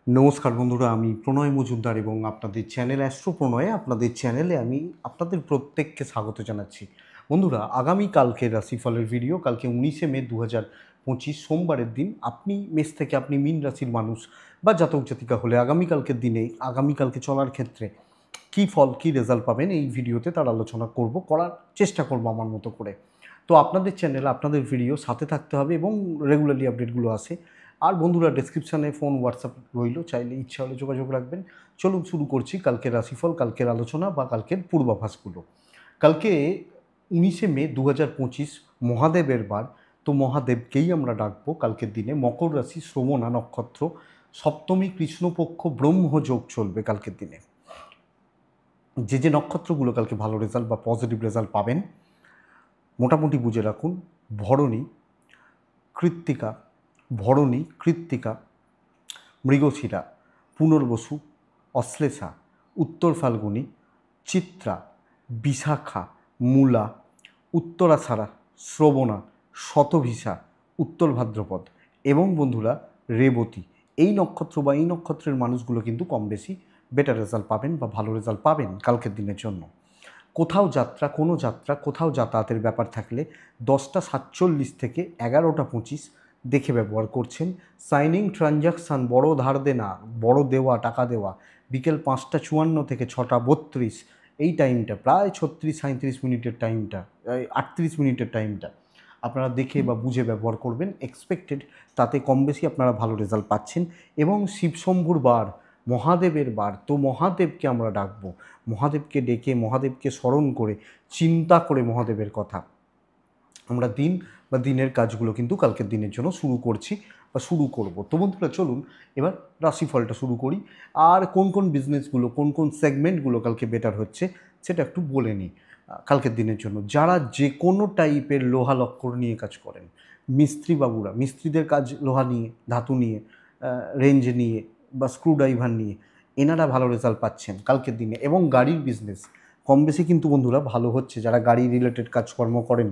নমস্কার বন্ধুরা, আমি প্রণয় মজুমদার এবং আপনাদের চ্যানেল অ্যাস্ট্রো প্রণয়ে আপনাদের চ্যানেলে আমি আপনাদের প্রত্যেককে স্বাগত জানাচ্ছি। বন্ধুরা, আগামীকালকের রাশিফলের ভিডিও কালকে 19শে মে 2025 সোমবারের দিন আপনি মেষ থেকে আপনি মীন রাশির মানুষ বা জাতক জাতিকা হলে আগামীকালকের দিনে আগামীকালকে চলার ক্ষেত্রে কী ফল কী রেজাল্ট পাবেন এই ভিডিওতে তার আলোচনা করার চেষ্টা করব আমার মতো করে। তো আপনাদের চ্যানেল আপনাদের ভিডিও সাথে থাকতে হবে এবং রেগুলারলি আপডেটগুলো আসে। আর বন্ধুরা, ডেসক্রিপশানে ফোন হোয়াটসঅ্যাপ রইল, চাইলে ইচ্ছা হলে যোগাযোগ রাখবেন। চলুন শুরু করছি কালকের রাশিফল, কালকের আলোচনা বা কালকের পূর্বাভাসগুলো। কালকে 19শে মে 2025 মহাদেবের বার। তো মহাদেবকেই আমরা ডাকবো কালকের দিনে। মকর রাশি, শ্রবণা নক্ষত্র, সপ্তমী কৃষ্ণপক্ষ, ব্রহ্মযোগ চলবে কালকের দিনে। যে নক্ষত্রগুলো কালকে ভালো রেজাল্ট বা পজিটিভ রেজাল্ট পাবেন মোটামুটি বুঝে রাখুন: ভরণী, কৃত্তিকা, ভরণী, কৃত্তিকা, মৃগশিরা, পুনর্বসু, অশ্লেষা, উত্তর ফাল্গুনী, চিত্রা, বিশাখা, মূলা, উত্তরাষাঢ়া, শ্রবণা, শতভিসা, উত্তর ভাদ্রপদ এবং বন্ধুরা রেবতী। এই নক্ষত্র বা এই নক্ষত্রের মানুষগুলো কিন্তু কম বেশি বেটার রেজাল্ট পাবেন বা ভালো রেজাল্ট পাবেন কালকের দিনের জন্য। কোনো যাত্রা কোথাও যাতায়াতের ব্যাপার থাকলে 10:47 থেকে 11:25 দেখে ব্যবহার করছেন। সাইনিং ট্রানজাকশান, বড় ধার দেনা, বড় দেওয়া, টাকা দেওয়া বিকেল 5:54 থেকে 6:32, এই টাইমটা প্রায় 36-37 মিনিটের টাইমটা, 38 মিনিটের টাইমটা আপনারা দেখে বা বুঝে ব্যবহার করবেন। এক্সপেক্টেড তাতে কম বেশি আপনারা ভালো রেজাল্ট পাচ্ছেন। এবং শিবশম্ভুর বার, মহাদেবের বার, তো মহাদেবকে আমরা ডাকবো। মহাদেবকে ডেকে, মহাদেবকে স্মরণ করে, চিন্তা করে মহাদেবের কথা আমরা দিনের কাজগুলো কিন্তু কালকের দিনের জন্য শুরু করছি বা শুরু করব। তো বন্ধুরা, চলুন এবার রাশিফলটা শুরু করি। আর কোন কোন বিজনেসগুলো, কোন কোন সেগমেন্টগুলো কালকে বেটার হচ্ছে সেটা একটু বলে নিই। কালকের দিনের জন্য যারা যে কোনো টাইপের লোহা লক্কর নিয়ে কাজ করেন, মিস্ত্রি বাবুরা, মিস্ত্রিদের কাজ লোহা নিয়ে, ধাতু নিয়ে, রেঞ্জ নিয়ে বা স্ক্রুড্রাইভার নিয়ে, এনারা ভালো রেজাল্ট পাচ্ছেন কালকের দিনে। এবং গাড়ির বিজনেস কম বেশি কিন্তু বন্ধুরা ভালো হচ্ছে। যারা গাড়ি রিলেটেড কাজকর্ম করেন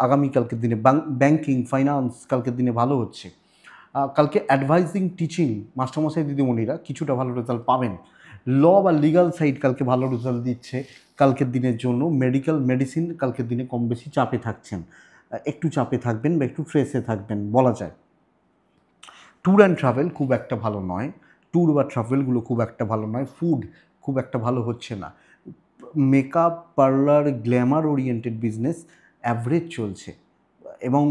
আগামীকালকের দিনে, ব্যাংকিং, ফাইন্যান্স কালকের দিনে ভালো হচ্ছে। কালকে অ্যাডভাইজিং, টিচিং, মাস্টারমশাই দিদিমণিরা কিছুটা ভালো রেজাল্ট পাবেন। ল বা লিগাল সাইড কালকে ভালো রেজাল্ট দিচ্ছে কালকের দিনের জন্য। মেডিসিন কালকের দিনে কম বেশি চাপে থাকছেন, একটু চাপে থাকবেন বা একটু ফ্রেশে থাকবেন বলা যায়। ট্যুর অ্যান্ড ট্রাভেল খুব একটা ভালো নয়, ট্যুর বা ট্রাভেলগুলো খুব একটা ভালো নয়। ফুড খুব একটা ভালো হচ্ছে না। Makeup, parlour, Glamour oriented business average চলছে এবং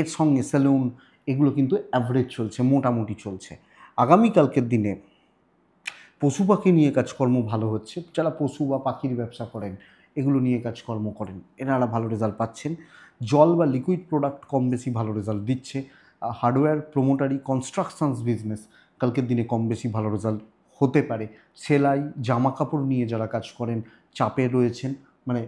এর সঙ্গে সেলুন, এগুলো কিন্তু অ্যাভারেজ চলছে, মোটামুটি চলছে। আগামীকালকের দিনে পশু পাখি নিয়ে কাজকর্ম ভালো হচ্ছে। যারা পশু বা পাখির ব্যবসা করেন, এগুলো নিয়ে কাজকর্ম করেন, এনারা ভালো রেজাল্ট পাচ্ছেন। জল বা লিকুইড প্রোডাক্ট কম বেশি ভালো রেজাল্ট দিচ্ছে। হার্ডওয়্যার, প্রোমোটারি, কনস্ট্রাকশনস বিজনেস কালকের দিনে কম বেশি ভালো রেজাল্ট হতে পারে। সেলাই, জামা কাপড় নিয়ে যারা কাজ করেন চাপে রয়েছেন, মানে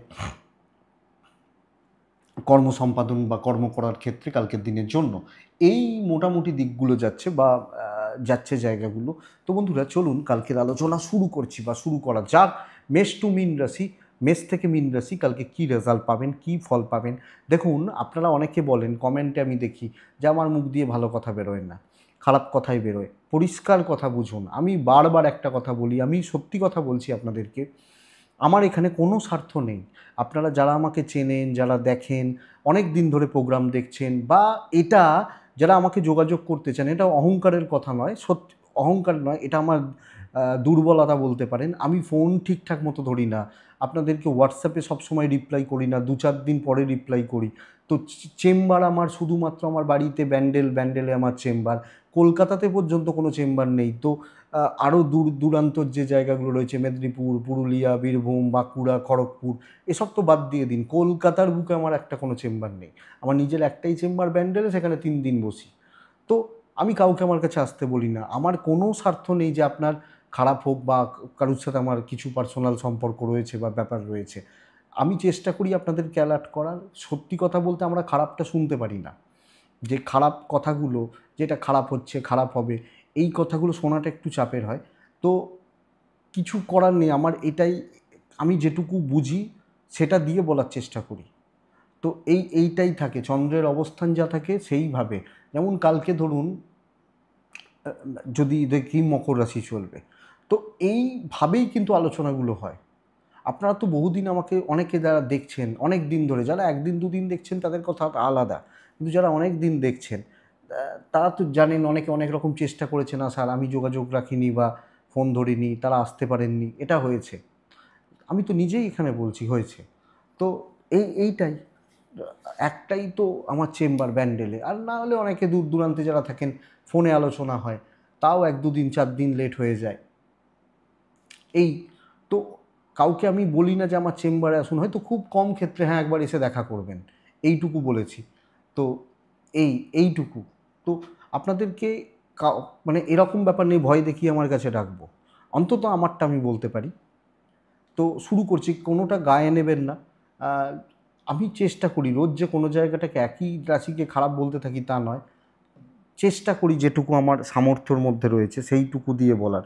কর্ম সম্পাদন বা কর্ম করার ক্ষেত্রে কালকের দিনের জন্য এই মোটামুটি দিকগুলো যাচ্ছে বা যাচ্ছে জায়গাগুলো। তো বন্ধুরা, চলুন কালকের আলোচনা শুরু করছি বা শুরু করা যাক। মেষ টু মীন রাশি, মেষ থেকে মীন রাশি কালকে কী রেজাল্ট পাবেন, কী ফল পাবেন। দেখুন, আপনারা অনেকে বলেন, কমেন্টে আমি দেখি যে আমার মুখ দিয়ে ভালো কথা বেরোয় না, খারাপ কথাই বেরোয়, পরিষ্কার কথা বুঝুন। আমি বারবার একটা কথা বলি, আমি সত্যি কথা বলছি আপনাদেরকে, আমার এখানে কোনো স্বার্থ নেই। আপনারা যারা আমাকে চেনেন, যারা দেখেন, অনেক দিন ধরে প্রোগ্রাম দেখছেন, বা এটা যারা আমাকে যোগাযোগ করতে চান, এটা অহংকারের কথা নয়, সত্যি অহংকার নয়, এটা আমার দুর্বলতা বলতে পারেন। আমি ফোন ঠিকঠাক মতো ধরি না, আপনাদেরকে হোয়াটসঅ্যাপে সবসময় রিপ্লাই করি না, 2-4 দিন পরে রিপ্লাই করি। তো চেম্বার আমার শুধুমাত্র আমার বাড়িতে ব্যান্ডেলে আমার চেম্বার, কলকাতাতে পর্যন্ত কোনো চেম্বার নেই। তো আরও দূরান্তর যে জায়গাগুলো রয়েছে, মেদিনীপুর, পুরুলিয়া, বীরভূম, বাঁকুড়া, খড়গপুর, এসব তো বাদ দিয়ে দিন, কলকাতার বুকে আমার একটা কোনো চেম্বার নেই। আমার নিজের একটাই চেম্বার ব্যান্ডেলে, সেখানে 3 দিন বসি। তো আমি কাউকে আমার কাছে আসতে বলি না। আমার কোনো স্বার্থ নেই যে আপনার খারাপ হোক বা কারোর সাথে আমার কিছু পার্সোনাল সম্পর্ক রয়েছে বা ব্যাপার রয়েছে। আমি চেষ্টা করি আপনাদেরকে অ্যালার্ট করার। সত্যি কথা বলতে আমরা খারাপটা শুনতে পারি না। যে খারাপ কথাগুলো, যেটা খারাপ হচ্ছে, খারাপ হবে, এই কথাগুলো শোনাটা একটু চাপের হয়। তো কিছু করার নেই, আমার এটাই, আমি যেটুকু বুঝি সেটা দিয়ে বলার চেষ্টা করি। তো এইটাই থাকে, চন্দ্রের অবস্থান যা থাকে সেইভাবে। যেমন কালকে ধরুন যদি দেখি মকর রাশি চলবে। তো এইভাবেই কিন্তু আলোচনাগুলো হয়। আপনারা তো বহুদিন আমাকে অনেকে যারা দেখছেন অনেক দিন ধরে, যারা একদিন দুদিন দেখছেন তাদের কথা আলাদা, কিন্তু যারা অনেক দিন দেখছেন তারা তো জানেন অনেকে অনেক রকম চেষ্টা করেছে, না স্যার আমি যোগাযোগ রাখিনি বা ফোন ধরিনি, তারা আসতে পারেননি, এটা হয়েছে। আমি তো নিজেই এখানে বলছি হয়েছে। তো এইটাই একটাই তো আমার চেম্বার ব্যান্ডেলে, আর না হলে অনেকে দূর দূরান্তে যারা থাকেন ফোনে আলোচনা হয়, তাও 1-2 দিন 4 দিন লেট হয়ে যায়। এই তো কাউকে আমি বলি না যে আমার চেম্বারে আসুন, হয়তো খুব কম ক্ষেত্রে হ্যাঁ একবার এসে দেখা করবেন, এইটুকু বলেছি। তো এইটুকু তো আপনাদেরকে মানে এরকম ব্যাপার নেই ভয় দেখিয়ে আমার কাছে ডাকবো, অন্তত আমারটা আমি বলতে পারি। তো শুরু করছি, কোনোটা গায়ে নেবেন না। আহ, আমি চেষ্টা করি রোজ যে কোনো জায়গাটাকে একই রাশিকে খারাপ বলতে থাকি তা নয়, চেষ্টা করি যেটুকু আমার সামর্থ্যর মধ্যে রয়েছে সেইটুকু দিয়ে বলার।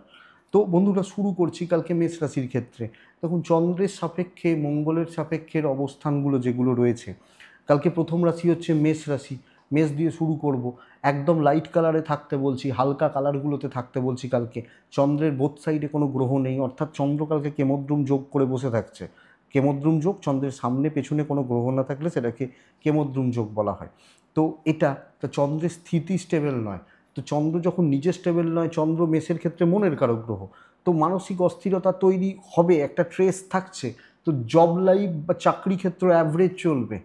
তো বন্ধুরা শুরু করছি কালকে মেষ রাশির ক্ষেত্রে। দেখুন চন্দ্রের সাপেক্ষে মঙ্গলের সাপেক্ষের অবস্থানগুলো যেগুলো রয়েছে, কালকে প্রথম রাশি হচ্ছে মেষ রাশি। মেষ দিয়ে শুরু করব। একদম লাইট কালারে থাকতে বলছি, হালকা কালারগুলোতে থাকতে বলছি কালকে। চন্দ্রের বোথ সাইডে কোনো গ্রহ নেই, অর্থাৎ চন্দ্র কালকে কেমদ্রুম যোগ করে বসে থাকছে। কেমদ্রুম যোগ, চন্দ্রের সামনে পেছনে কোনো গ্রহ না থাকলে সেটাকে কেমদ্রুম যোগ বলা হয়। তো এটা তো চন্দ্রের স্থিতি স্টেবল নয়। তো চন্দ্র যখন নিজে স্টেবল নয়, চন্দ্র মেষের ক্ষেত্রে মনের কারক গ্রহ, তো মানসিক অস্থিরতা তৈরি হবে, একটা ট্রেস থাকছে। তো জব লাইফ বা চাকরি ক্ষেত্র অ্যাভারেজ চলবে,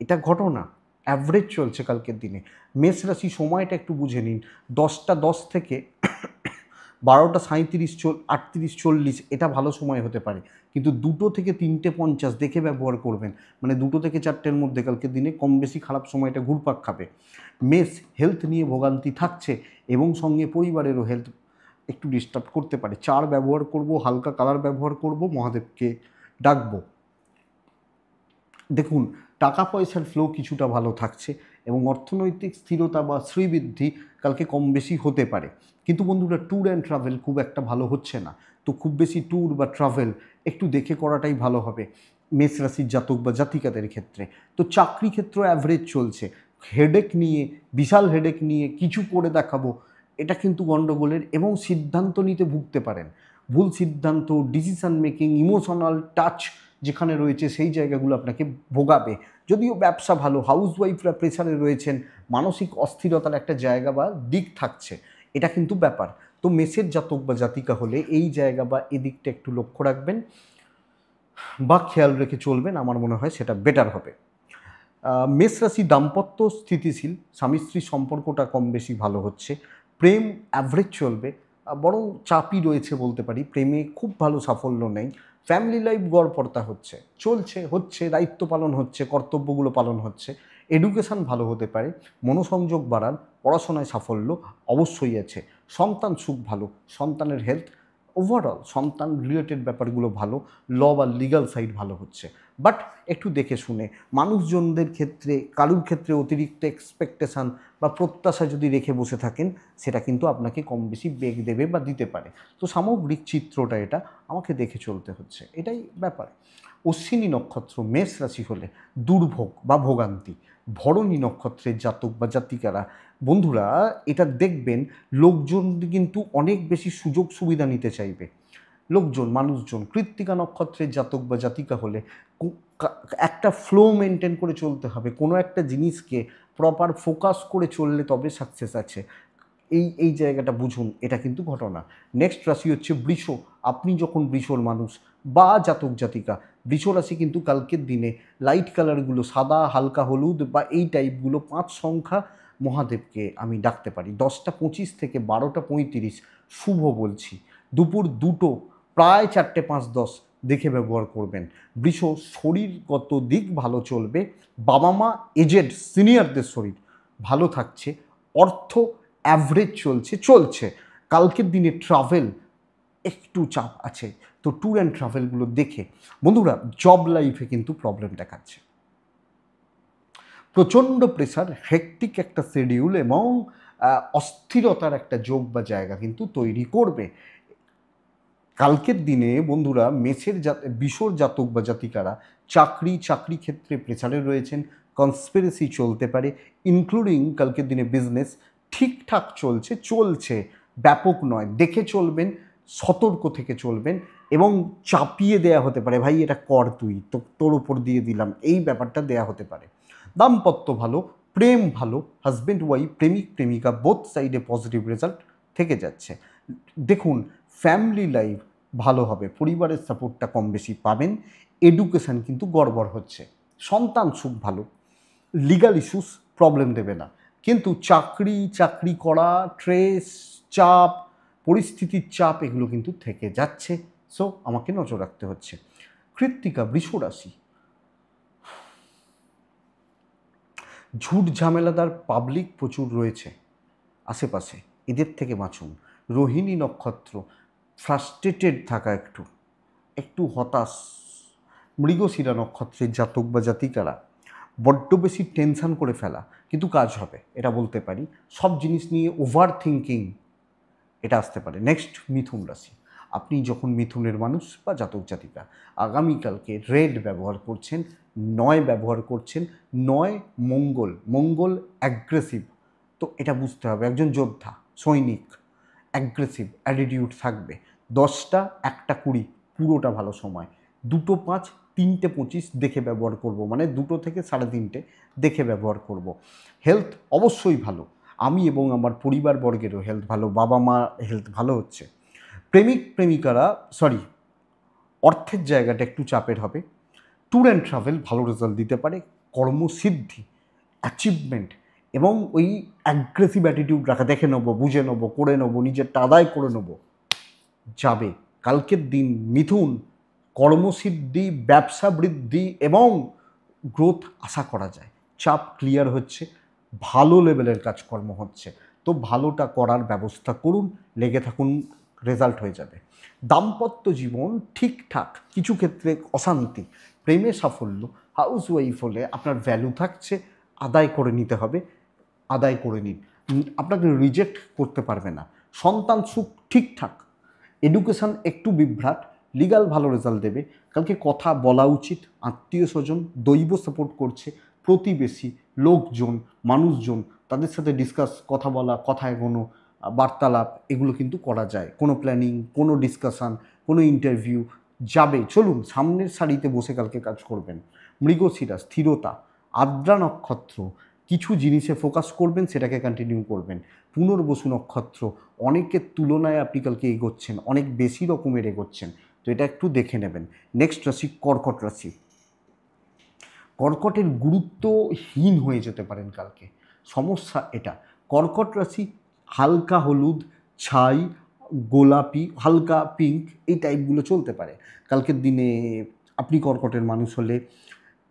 এটা ঘটনা। অ্যাভারেজ চলছে কালকের দিনে। মেষ রাশি সময়টা একটু বুঝে নিন, 10টা 10 থেকে 12টা 37 38 40 এটা ভালো সময় হতে পারে, কিন্তু 2টো থেকে 3টে 50 দেখে ব্যবহার করবেন। মানে 2টো থেকে 4টের মধ্যে কালকের দিনে কম বেশি খারাপ সময়টা ঘুরপাক খাবে। মেষ হেলথ নিয়ে ভোগান্তি থাকছে এবং সঙ্গে পরিবারেরও হেলথ একটু ডিস্টার্ব করতে পারে। চার ব্যবহার করব, হালকা কালার ব্যবহার করব, মহাদেবকে ডাকবো। দেখুন টাকা পয়সার ফ্লো কিছুটা ভালো থাকছে এবং অর্থনৈতিক স্থিরতা বা শ্রীবৃদ্ধি কালকে কম বেশি হতে পারে। কিন্তু বন্ধুরা ট্যুর অ্যান্ড ট্রাভেল খুব একটা ভালো হচ্ছে না। তো খুব বেশি ট্যুর বা ট্রাভেল একটু দেখে করাটাই ভালো হবে মেষ রাশির জাতক বা জাতিকাদের ক্ষেত্রে। তো চাকরি ক্ষেত্র অ্যাভারেজ চলছে। হেডেক নিয়ে, বিশাল হেডেক নিয়ে কিছু করে দেখাবো, এটা কিন্তু গণ্ডগোলের, এবং সিদ্ধান্ত নিতে ভুগতে পারেন। ভুল সিদ্ধান্ত, ডিসিশন মেকিং, ইমোশনাল টাচ যেখানে রয়েছে সেই জায়গাগুলো আপনাকে ভোগাবে। যদিও ব্যবসা ভালো, হাউসওয়াইফরা প্রেসারে রয়েছেন, মানসিক অস্থিরতার একটা জায়গা বা দিক থাকছে, এটা কিন্তু ব্যাপার। তো মেষের জাতক বা জাতিকা হলে এই জায়গা বা এদিকটা একটু লক্ষ্য রাখবেন বা খেয়াল রেখে চলবেন, আমার মনে হয় সেটা বেটার হবে। মেষ রাশি দাম্পত্য স্থিতিশীল, স্বামী স্ত্রীর সম্পর্কটা কম বেশি ভালো হচ্ছে। প্রেম অ্যাভারেজ চলবে, বরং চাপই রয়েছে বলতে পারি, প্রেমে খুব ভালো সাফল্য নেই। ফ্যামিলি লাইফ গড়পড়তা হচ্ছে, হচ্ছে দায়িত্ব পালন হচ্ছে, কর্তব্যগুলো পালন হচ্ছে। এডুকেশান ভালো হতে পারে, মনোসংযোগ বাড়ান, পড়াশোনায় সাফল্য অবশ্যই আছে। সন্তান সুখ ভালো, সন্তানের হেলথ, ওভারঅল সন্তান রিলেটেড ব্যাপারগুলো ভালো। ল বা লিগাল সাইড ভালো হচ্ছে, বাট একটু দেখে শুনে। মানুষজনদের ক্ষেত্রে কারুর ক্ষেত্রে অতিরিক্ত এক্সপেকটেশান বা প্রত্যাশা যদি রেখে বসে থাকেন, সেটা কিন্তু আপনাকে কম বেশি বেগ দেবে বা দিতে পারে। তো সামগ্রিক চিত্রটা এটা আমাকে দেখে চলতে হচ্ছে, এটাই ব্যাপার। অশ্বিনী নক্ষত্র মেষ রাশি হলে দুর্ভোগ বা ভোগান্তি। ভরণী নক্ষত্রের জাতক বা জাতিকারা বন্ধুরা এটা দেখবেন, লোকজন কিন্তু অনেক বেশি সুযোগ সুবিধা নিতে চাইবে। মানুষজন কৃত্তিকা নক্ষত্রের জাতক বা জাতিকা হলে একটা ফ্লো মেনটেন করে চলতে হবে, কোনো একটা জিনিসকে প্রপার ফোকাস করে চললে তবে সাকসেস আছে। এই জায়গাটা বুঝুন, এটা কিন্তু ঘটনা। নেক্সট রাশি হচ্ছে বৃষ। আপনি যখন বৃষর মানুষ বা জাতক জাতিকা, বৃষ রাশি কিন্তু কালকের দিনে লাইট কালারগুলো সাদা, হালকা হলুদ বা এই টাইপগুলো 5 সংখ্যা মহাদেবকে আমি ডাকতে পারি। 10টা 25 থেকে 12টা 35 শুভ বলছি। দুপুর 2টো প্রায় 4টে 5-10 দেখে ব্যবহার করবেন। বৃষ শরীরগত দিক ভালো চলবে, বাবা মা এজেড সিনিয়রদের শরীর ভালো থাকছে। অর্থ অ্যাভারেজ চলছে। কালকের দিনে ট্রাভেল একটু চাপ আছে, তো ট্যুর অ্যান্ড ট্রাভেলগুলো দেখে। বন্ধুরা জব লাইফে কিন্তু প্রবলেম দেখাচ্ছে, প্রচণ্ড প্রেশার, হেকটিক একটা শিডিউল এবং অস্থিরতার একটা যোগ বা জায়গা কিন্তু তৈরি করবে কালকের দিনে। বন্ধুরা বিশ্বর জাতক বা জাতিকারা চাকরি ক্ষেত্রে প্রেসারে রয়েছেন, কনস্পিরেসি চলতে পারে, ইনক্লুডিং কালকের দিনে বিজনেস ঠিকঠাক চলছে। ব্যাপক নয়, দেখে চলবেন, সতর্ক থেকে চলবেন, এবং চাপিয়ে দেয়া হতে পারে, ভাই এটা কর তুই, তো তোর উপর দিয়ে দিলাম, এই ব্যাপারটা দেয়া হতে পারে। দাম্পত্য ভালো, প্রেম ভালো, হাজব্যান্ড ওয়াইফ, প্রেমিক প্রেমিকা বোথ সাইডে পজিটিভ রেজাল্ট থেকে যাচ্ছে। দেখুন, ফ্যামিলি লাইফ ভালো হবে, পরিবারের সাপোর্টটা কম বেশি পাবেন, এডুকেশান কিন্তু গড়বড় হচ্ছে, সন্তান সুখ ভালো, লিগাল ইস্যুস প্রবলেম দেবে না, কিন্তু চাকরি করা, ট্রেস, চাপ, পরিস্থিতির চাপ এগুলো কিন্তু থেকে যাচ্ছে। সো আমাকে নজর রাখতে হচ্ছে। কৃত্তিকা বৃষ রাশি, ঝুট ঝামেলাদার পাবলিক প্রচুর রয়েছে আশেপাশে, এদের থেকে বাঁচুন। রোহিণী নক্ষত্র, ফ্রাস্ট্রেটেড থাকা, একটু একটু হতাশ। মৃগশিরা নক্ষত্রের জাতক বা জাতিকারা বড্ড বেশি টেনশন করে ফেলা, কিন্তু কাজ হবে এটা বলতে পারি। সব জিনিস নিয়ে ওভার থিঙ্কিং এটা আসতে পারে। নেক্সট, মিথুন রাশি। আপনি যখন মিথুনের মানুষ বা জাতক জাতিকা, আগামীকালকে রেড ব্যবহার করছেন, 9 ব্যবহার করছেন, 9 মঙ্গল, মঙ্গল অ্যাগ্রেসিভ, তো এটা বুঝতে হবে একজন যোদ্ধা, সৈনিক, অ্যাগ্রেসিভ অ্যাটিটিউড থাকবে। 10টা 1টা 20 পুরোটা ভালো সময়, 2টো 5 3টে 25 দেখে ব্যবহার করব, মানে 2টো থেকে 3:30 দেখে ব্যবহার করব। হেলথ অবশ্যই ভালো, আমি এবং আমার পরিবারবর্গেরও হেলথ ভালো, বাবা মা হেলথ ভালো হচ্ছে। প্রেমিক প্রেমিকারা অর্থের জায়গাটা একটু চাপের হবে। ট্যুর অ্যান্ড ট্রাভেল ভালো রেজাল্ট দিতে পারে। কর্মসিদ্ধি, অ্যাচিভমেন্ট এবং ওই অ্যাগ্রেসিভ অ্যাটিটিউড রাখা, দেখে নেবো, বুঝে নেবো, করে নেবো, নিজেরটা আদায় করে নেবো, যাবে। কালকের দিন মিথুন, কর্মসিদ্ধি, ব্যবসা বৃদ্ধি এবং গ্রোথ আশা করা যায়। চাপ ক্লিয়ার হচ্ছে, ভালো লেভেলের কাজকর্ম হচ্ছে, তো ভালোটা করার ব্যবস্থা করুন, লেগে থাকুন, রেজাল্ট হয়ে যাবে। দাম্পত্য জীবন ঠিকঠাক, কিছু ক্ষেত্রে অশান্তি, প্রেমে সাফল্য। হাউস ওয়াইফ হলে আপনার ভ্যালু থাকছে, আদায় করে নিতে হবে, আদায় করে নিন, আপনাকে রিজেক্ট করতে পারবে না। সন্তান সুখ ঠিকঠাক, এডুকেশান একটু বিভ্রাট, লিগাল ভালো রেজাল্ট দেবে। কালকে কথা বলা উচিত, আত্মীয় স্বজন, দৈব সাপোর্ট করছে, প্রতিবেশী, লোকজন, মানুষজন, তাদের সাথে ডিসকাস, কথা বলা, কথা এগোনো, বার্তালাপ, এগুলো কিন্তু করা যায়। কোনো প্ল্যানিং, কোনো ডিসকাশান, কোনো ইন্টারভিউ যাবে, চলুন সামনের সারিতে বসে কালকে কাজ করবেন। মৃগশিরা স্থিরতা, আদ্রা নক্ষত্র, কিছু জিনিসে ফোকাস করবেন, সেটাকে কন্টিনিউ করবেন। পুনর্বসু নক্ষত্র, অনেকের তুলনায় আপনি কালকে এগোচ্ছেন, অনেক বেশি রকমের এগোচ্ছেন, তো এটা একটু দেখে নেবেন। নেক্সট রাশি কর্কট রাশি। কর্কটের গুরুত্বহীন হয়ে যেতে পারেন কালকে, সমস্যা এটা। কর্কট রাশি হালকা হলুদ, ছাই, গোলাপি, হালকা পিঙ্ক, এই টাইপগুলো চলতে পারে কালকের দিনে। আপনি কর্কটের মানুষ হলে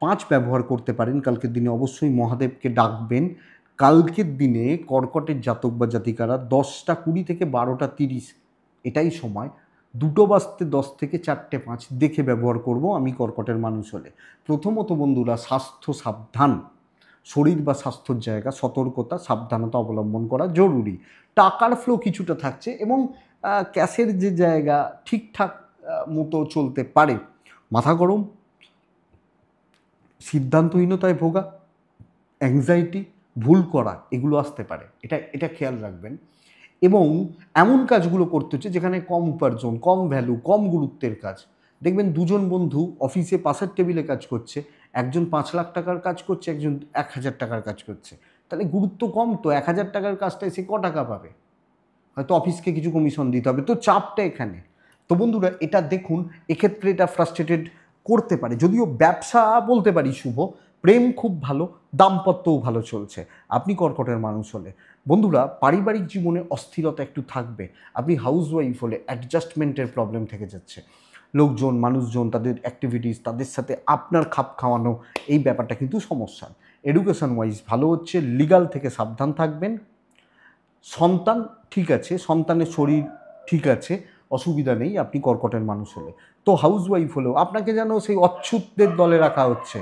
5 ব্যবহার করতে পারেন কালকের দিনে, অবশ্যই মহাদেবকে ডাকবেন। কালকের দিনে কর্কটের জাতক বা জাতিকারা 10টা 20 থেকে 12টা 30 এটাই সময়, 2টো বাজতে 10 থেকে 4টে 5 দেখে ব্যবহার করব আমি কর্কটের মানুষ হলে। প্রথমত বন্ধুরা, স্বাস্থ্য সাবধান, শরীর বা স্বাস্থ্যর জায়গা সতর্কতা সাবধানতা অবলম্বন করা জরুরি। টাকার ফ্লো কিছুটা থাকছে এবং ক্যাশের যে জায়গা ঠিকঠাক মতো চলতে পারে। মাথা গরম, সিদ্ধান্তহীনতায় ভোগা, অ্যাংজাইটি, ভুল করা, এগুলো আসতে পারে, এটা খেয়াল রাখবেন। এবং এমন কাজগুলো করতে হচ্ছে যেখানে কম উপার্জন, কম ভ্যালু, কম গুরুত্বের কাজ। দেখবেন দুজন বন্ধু অফিসে পাশের টেবিলে কাজ করছে, একজন 5 লাখ টাকার কাজ করছে, একজন 1,000 টাকার কাজ করছে, তাহলে গুরুত্ব কম তো। 1,000 টাকার কাজটা এসে টাকা পাবে, হয়তো অফিসকে কিছু কমিশন দিতে হবে, তো চাপটা এখানে। তো বন্ধুরা এটা দেখুন, এক্ষেত্রে এটা ফ্রাস্ট্রেটেড করতে পারে, যদিও ব্যবসা বলতে পারি শুভ, প্রেম খুব ভালো, দাম্পত্যও ভালো চলছে আপনি কর্কটের মানুষ হলে। বন্ধুরা পারিবারিক জীবনে অস্থিরতা একটু থাকবে, আপনি হাউস ওয়াইফ হলে অ্যাডজাস্টমেন্টের প্রবলেম থেকে যাচ্ছে, লোকজন, মানুষজন, তাদের অ্যাক্টিভিটিস, তাদের সাথে আপনার খাপ খাওয়ানো, এই ব্যাপারটা কিন্তু সমস্যা। এডুকেশন ওয়াইজ ভালো হচ্ছে, লিগাল থেকে সাবধান থাকবেন। সন্তান ঠিক আছে, সন্তানের শরীর ঠিক আছে, অসুবিধা নেই আপনি কর্কটের মানুষ হলে। তো হাউস ওয়াইফ হলেও আপনাকে যেন সেই অচ্ছুতদের দলে রাখা হচ্ছে,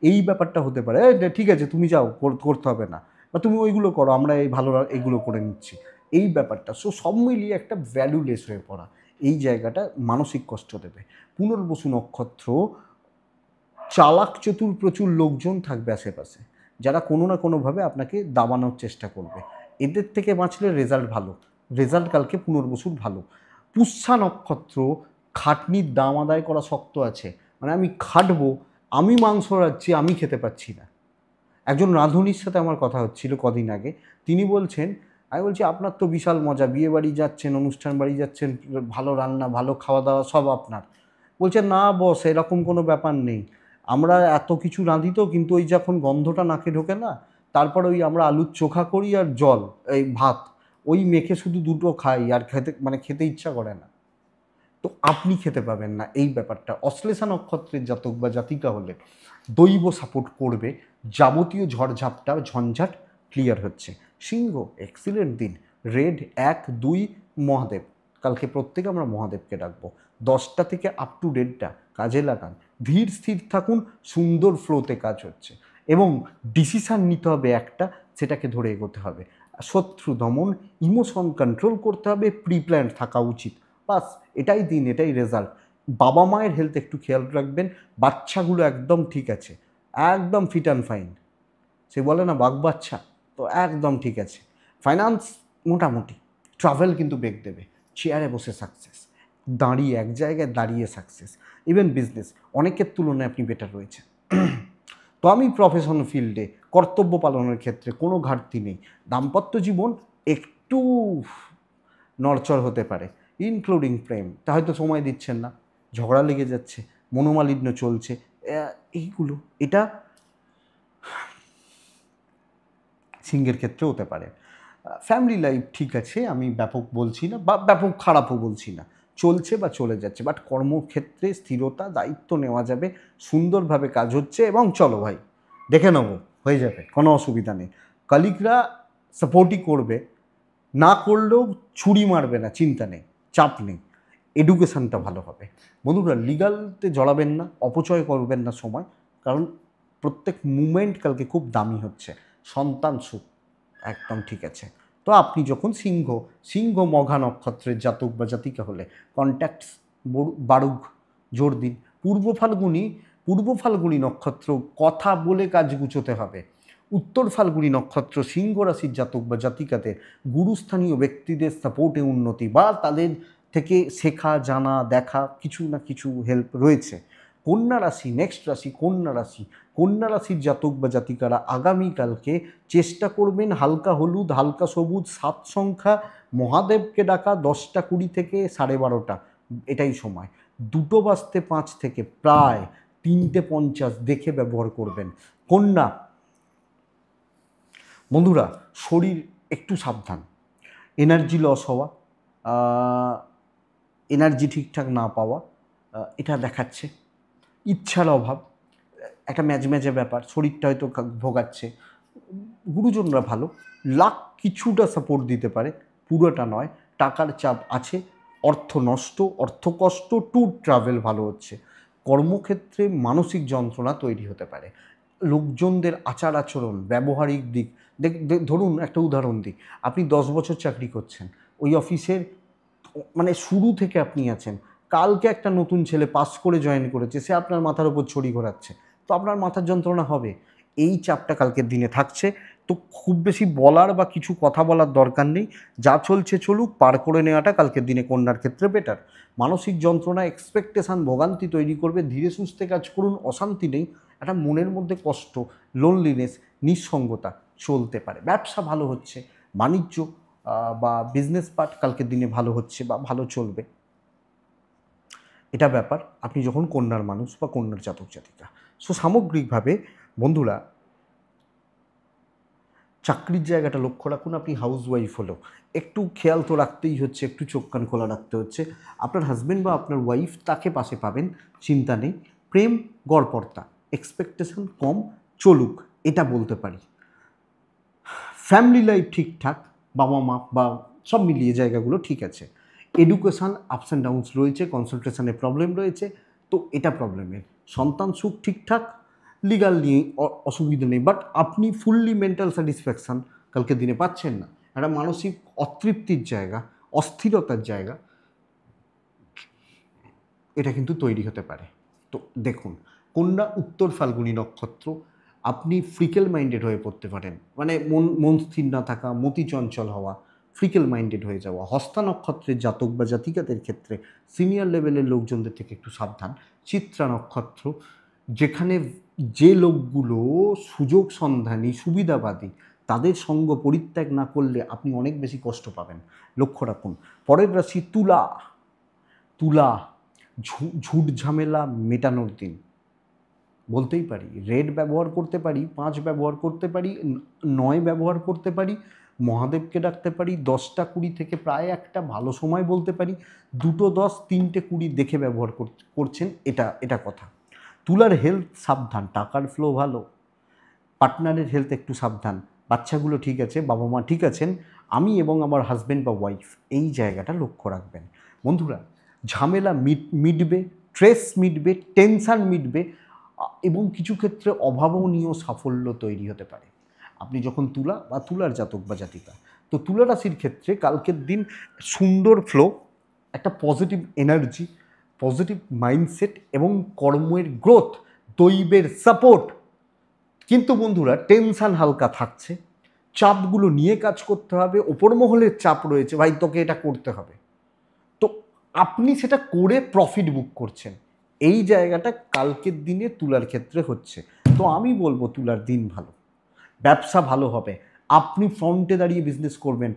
এই ব্যাপারটা হতে পারে। ঠিক আছে তুমি যাও, করতে হবে না, বা তুমি ওইগুলো করো, আমরা এই ভালো এইগুলো করে নিচ্ছি, এই ব্যাপারটা। সো সব মিলিয়ে একটা ভ্যালুলেস হয়ে পড়া, এই জায়গাটা মানসিক কষ্ট দেবে। পুনর্বসু নক্ষত্র, চালাক চতুর প্রচুর লোকজন থাকবে আশেপাশে, যারা কোনো না কোনোভাবে আপনাকে দাবানোর চেষ্টা করবে, এদের থেকে বাঁচলে রেজাল্ট ভালো। রেজাল্ট কালকে পুনর্বসুর ভালো। পুষ্যা নক্ষত্র, খাটনির দাম আদায় করা শক্ত আছে, মানে আমি খাটবো, আমি মাংস রাঁধছি, আমি খেতে পাচ্ছি না। একজন রাঁধুনির সাথে আমার কথা হচ্ছিল কদিন আগে, তিনি বলছেন, আমি বলছি আপনার তো বিশাল মজা, বিয়ে বাড়ি যাচ্ছেন, অনুষ্ঠান বাড়ি যাচ্ছেন, ভালো রান্না, ভালো খাওয়া দাওয়া সব আপনার। বলছে না বস, এরকম কোনো ব্যাপার নেই, আমরা এত কিছু রাঁধি তো, কিন্তু ওই যখন গন্ধটা নাকে ঢোকে না, তারপর ওই আমরা আলুর চোখা করি আর জল, এই ভাত, ওই মেখে শুধু দুটো খাই, আর খেতে ইচ্ছা করে না। তো আপনি খেতে পাবেন না, এই ব্যাপারটা। অশ্লেষা নক্ষত্রের জাতক বা জাতিকা হলে দৈব সাপোর্ট করবে, যাবতীয় ঝড়ঝাপটা ঝঞ্ঝাট ক্লিয়ার হচ্ছে। সিংহ, এক্সিলেন্ট দিন, রেড 1-2 মহাদেব, কালকে প্রত্যেকে আমরা মহাদেবকে ডাকবো। 10টা থেকে আপ টু ডেটটা কাজে লাগান, ধীর স্থির থাকুন, সুন্দর ফ্লোতে কাজ হচ্ছে, এবং ডিসিশান নিতে হবে একটা, সেটাকে ধরে এগোতে হবে। শত্রু দমন, ইমোশন কন্ট্রোল করতে হবে, প্রি প্ল্যান থাকা উচিত। বাস, এটাই দিন, এটাই রেজাল্ট। বাবা মায়ের হেলথ একটু খেয়াল রাখবেন, বাচ্চাগুলো একদম ঠিক আছে, একদম ফিট অ্যান্ড ফাইন, সে বলে না বাঘ বাচ্চা, তো একদম ঠিক আছে। ফাইন্যান্স মোটামুটি, ট্রাভেল কিন্তু বেগ দেবে, চেয়ারে বসে সাকসেস, দাঁড়িয়ে এক জায়গায় দাঁড়িয়ে সাকসেস, ইভেন বিজনেস অনেকের তুলনায় আপনি বেটার রয়েছে। তো আমি প্রফেশনাল ফিল্ডে কর্তব্য পালনের ক্ষেত্রে কোনো ঘাটতি নেই। দাম্পত্য জীবন একটু নড়চড় হতে পারে, ইনক্লুডিং প্রেম, তা হয়তো সময় দিচ্ছেন না, ঝগড়া লেগে যাচ্ছে, মনোমালিন্য চলছে, এইগুলো, এটা সিংহের ক্ষেত্রে হতে পারে। ফ্যামিলি লাইফ ঠিক আছে, আমি ব্যাপক বলছি না, বা ব্যাপক খারাপও বলছি না, চলছে বা চলে যাচ্ছে, বাট কর্মক্ষেত্রে স্থিরতা, দায়িত্ব নেওয়া যাবে, সুন্দরভাবে কাজ হচ্ছে, এবং চলো ভাই দেখে নেবো, হয়ে যাবে, কোনো অসুবিধা নেই। কলিগরা সাপোর্টই করবে, না করলেও ছুরি মারবে না, চিন্তা নেই, চাপ নেই, এডুকেশানটা ভালো হবে। বন্ধুরা, লিগালতে জড়াবেন না, অপচয় করবেন না সময়, কারণ প্রত্যেক মুমেন্ট কালকে খুব দামি হচ্ছে। সন্তান সুখ একদম ঠিক আছে। তো আপনি যখন সিংহ মঘা নক্ষত্রের জাতক বা জাতিকা হলে কন্ট্যাক্টস বাড়ুক, জোর দিন। পূর্ব ফাল্গুনি নক্ষত্র, কথা বলে কাজ গুছোতে হবে। উত্তর ফাল্গুনি নক্ষত্র, সিংহ রাশির জাতক বা জাতিকাদের গুরুস্থানীয় ব্যক্তিদের সাপোর্টে উন্নতি, বা তাদের থেকে শেখা, জানা, দেখা কিছু না কিছু হেল্প রয়েছে। কন্যা রাশি, নেক্সট রাশি কন্যা রাশি। কন্যা রাশির জাতক বা জাতিকারা আগামীকালকে চেষ্টা করবেন হালকা হলুদ, হালকা সবুজ, 7 সংখ্যা, মহাদেবকে ডাকা, 10টা 20 থেকে 12:30, এটাই সময়। 2:05 থেকে প্রায় 3:50 দেখে ব্যবহার করবেন। কন্যা বন্ধুরা, শরীর একটু সাবধান, এনার্জি লস হওয়া, এনার্জি ঠিকঠাক না পাওয়া, এটা দেখাচ্ছে। ইচ্ছার অভাব, একটা ম্যাজে ব্যাপার, শরীরটা হয়তো ভোগাচ্ছে। গুরুজনরা ভালো, লাক কিছুটা সাপোর্ট দিতে পারে, পুরোটা নয়। টাকার চাপ আছে, অর্থ নষ্ট, অর্থ কষ্ট, ট্যুর ট্রাভেল ভালো হচ্ছে। কর্মক্ষেত্রে মানসিক যন্ত্রণা তৈরি হতে পারে। লোকজনদের আচার আচরণ, ব্যবহারিক দিক, ধরুন একটা উদাহরণ দিই, আপনি 10 বছর চাকরি করছেন ওই অফিসের, মানে শুরু থেকে আপনি আছেন, কালকে একটা নতুন ছেলে পাস করে জয়েন করেছে, সে আপনার মাথার ওপর ছড়ি ঘোরাচ্ছে, তো আপনার মাথার যন্ত্রণা হবে। এই চাপটা কালকের দিনে থাকছে। তো খুব বেশি বলার বা কিছু কথা বলার দরকার নেই, যা চলছে চলুক, পার করে নেওয়াটা কালকের দিনে কন্যার ক্ষেত্রে বেটার। মানসিক যন্ত্রণা, এক্সপেকটেশান, ভোগান্তি তৈরি করবে, ধীরে সুস্থে কাজ করুন, অশান্তি নেই, একটা মনের মধ্যে কষ্ট, লোনলিনেস, নিঃসঙ্গতা চলতে পারে। ব্যবসা ভালো হচ্ছে, বাণিজ্য বা বিজনেস পার্ট কালকের দিনে ভালো হচ্ছে বা ভালো চলবে, এটা ব্যাপার আপনি যখন কন্যার মানুষ বা কন্যার জাতক জাতিকা। সো সামগ্রিকভাবে বন্ধুরা, চাকরির জায়গাটা লক্ষ্য রাখুন। আপনি হাউস ওয়াইফ হলেও একটু খেয়াল তো রাখতেই হচ্ছে, একটু চোখ কান খোলা রাখতে হচ্ছে। আপনার হাজব্যান্ড বা আপনার ওয়াইফ, তাকে পাশে পাবেন, চিন্তা নেই। প্রেম গড়পড়তা, এক্সপেকটেশন কম, চলুক, এটা বলতে পারি। ফ্যামিলি লাইফ ঠিকঠাক, বাবা মা বা সব মিলিয়ে জায়গাগুলো ঠিক আছে। এডুকেশান আপস অ্যান্ড ডাউনস রয়েছে, কনসেন্ট্রেশনে প্রবলেম রয়েছে, তো এটা প্রবলেমের। সন্তান সুখ ঠিকঠাক, লিগাল নিয়ে অসুবিধা নেই, বাট আপনি ফুললি মেন্টাল স্যাটিসফ্যাকশান কালকে দিনে পাচ্ছেন না। একটা মানসিক অতৃপ্তির জায়গা, অস্থিরতার জায়গা, এটা কিন্তু তৈরি হতে পারে। তো দেখুন, কন্যা উত্তর ফাল্গুনী নক্ষত্র, আপনি ফ্রিকেল মাইন্ডেড হয়ে পড়তে পারেন, মানে মন স্থির না থাকা, মতি চঞ্চল হওয়া, ফ্রিকেল মাইন্ডেড হয়ে যাওয়া। হস্তা নক্ষত্রের জাতক বা জাতিকাদের ক্ষেত্রে সিনিয়র লেভেলের লোকজনদের থেকে একটু সাবধান। চিত্রা নক্ষত্র, যেখানে যে লোকগুলো সুযোগ সন্ধানী, সুবিধাবাদী, তাদের সঙ্গ পরিত্যাগ না করলে আপনি অনেক বেশি কষ্ট পাবেন, লক্ষ্য রাখুন। পরের রাশি তুলা। তুলা, ঝুট ঝামেলা মেটানোর দিন বলতেই পারি। রেড ব্যবহার করতে পারি, 5 ব্যবহার করতে পারি, 9 ব্যবহার করতে পারি, মহাদেবকে ডাকতে পারি, 10টা 20 থেকে প্রায় একটা ভালো সময় বলতে পারি, 2টো 10 3টে 20 দেখে ব্যবহার করছেন, এটা কথা। তুলার হেলথ সাবধান, টাকার ফ্লো ভালো, পার্টনারের হেলথ একটু সাবধান, বাচ্চাগুলো ঠিক আছে, বাবা মা ঠিক আছেন, আমি এবং আমার হাজব্যান্ড বা ওয়াইফ, এই জায়গাটা লক্ষ্য রাখবেন। বন্ধুরা, ঝামেলা মিটবে, স্ট্রেস মিটবে, টেনশান মিটবে, এবং কিছু ক্ষেত্রে অভাবনীয় সাফল্য তৈরি হতে পারে আপনি যখন তুলা বা তুলার জাতক বা জাতিকা। তো তুলা রাশির ক্ষেত্রে কালকের দিন সুন্দর ফ্লো, একটা পজিটিভ এনার্জি, পজিটিভ মাইন্ডসেট এবং কর্মের গ্রোথ, দৈবের সাপোর্ট। কিন্তু বন্ধুরা, টেনশান হালকা থাকছে, চাপগুলো নিয়ে কাজ করতে হবে, ওপর মহলের চাপ রয়েছে, ভাই তোকে এটা করতে হবে, তো আপনি সেটা করে প্রফিট বুক করছেন, এই জায়গাটা কালকের দিনে তুলার ক্ষেত্রে হচ্ছে। তো আমি বলবো তুলার দিন ভালো, ব্যবসা ভালো হবে, আপনি ফ্রন্টে দাঁড়িয়ে বিজনেস করবেন,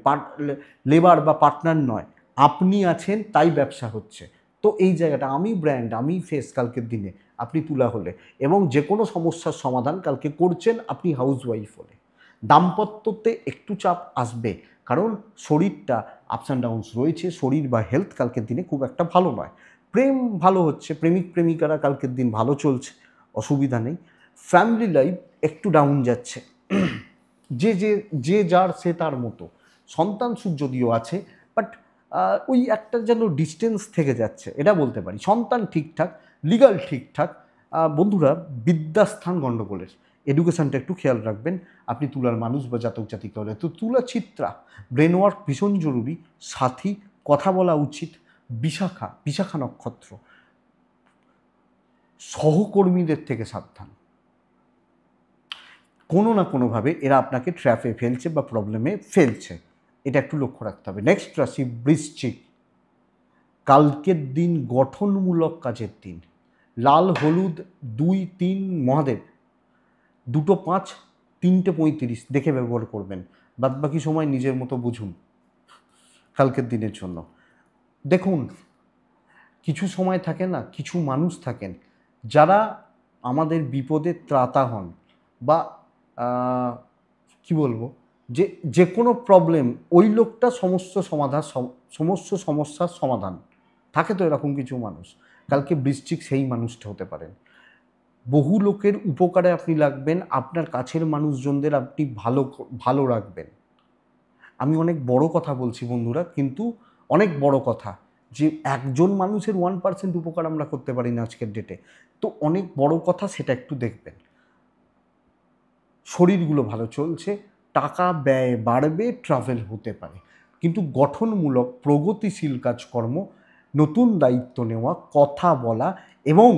লেবার বা পার্টনার নয়, আপনি আছেন তাই ব্যবসা হচ্ছে। তো এই জায়গাটা আমি ব্র্যান্ড, আমি ফেস কালকের দিনে আপনি তুলা হলে, এবং যে কোনো সমস্যার সমাধান কালকে করছেন আপনি হাউসওয়াইফ হলে। দাম্পত্যতে একটু চাপ আসবে, কারণ শরীরটা আপস অ্যান্ড ডাউনস রয়েছে, শরীর বা হেলথ কালকের দিনে খুব একটা ভালো নয়। প্রেম ভালো হচ্ছে, প্রেমিক প্রেমিকারা কালকের দিন ভালো চলছে, অসুবিধা নেই। ফ্যামিলি লাইফ একটু ডাউন যাচ্ছে, যে যে যে যার সে তার মতো, সন্তান সুখ যদিও আছে, বাট ওই একটা যেন ডিস্টেন্স থেকে যাচ্ছে, এটা বলতে পারি। সন্তান ঠিকঠাক, লিগাল ঠিকঠাক। বন্ধুরা, বিদ্যাস্থান গণ্ডগোলের, এডুকেশানটা একটু খেয়াল রাখবেন আপনি তুলার মানুষ বা জাতক জাতিকা হলে। তো তুলা চিত্রা, ব্রেন ওয়ার্ক ভীষণ জরুরি, সাথী, কথা বলা উচিত। বিশাখা নক্ষত্র, সহকর্মীদের থেকে সাবধান, কোনো না কোনোভাবে এরা আপনাকে ট্র্যাপে ফেলছে বা প্রবলেমে ফেলছে, এটা একটু লক্ষ্য রাখতে হবে। নেক্সট রাশি বৃশ্চিক। কালকের দিন গঠনমূলক কাজের দিন, লাল হলুদ 2 3 মহাদেব, 2টো 5 3টে 35 দেখে ব্যবহার করবেন, বাদবাকি সময় নিজের মতো বুঝুন কালকের দিনের জন্য। দেখুন, কিছু সময় থাকে না, কিছু মানুষ থাকেন যারা আমাদের বিপদে ত্রাতা হন, বা কি বলবো, যে কোনো প্রবলেম ওই লোকটা সমস্ত সমস্যার সমাধান থাকে। তো এরকম কিছু মানুষ কালকে বৃশ্চিক সেই মানুষটা হতে পারেন। বহু লোকের উপকারে আপনি লাগবেন, আপনার কাছের মানুষজনদের আপনি ভালো রাখবেন। আমি অনেক বড় কথা বলছি বন্ধুরা, কিন্তু অনেক বড় কথা, যে একজন মানুষের 1% উপকার আমরা করতে পারি না আজকের ডেটে, তো অনেক বড় কথা, সেটা একটু দেখবেন। শরীরগুলো ভালো চলছে, টাকা ব্যয় বাড়বে, ট্রাভেল হতে পারে, কিন্তু গঠনমূলক প্রগতিশীল কাজকর্ম, নতুন দায়িত্ব নেওয়া, কথা বলা এবং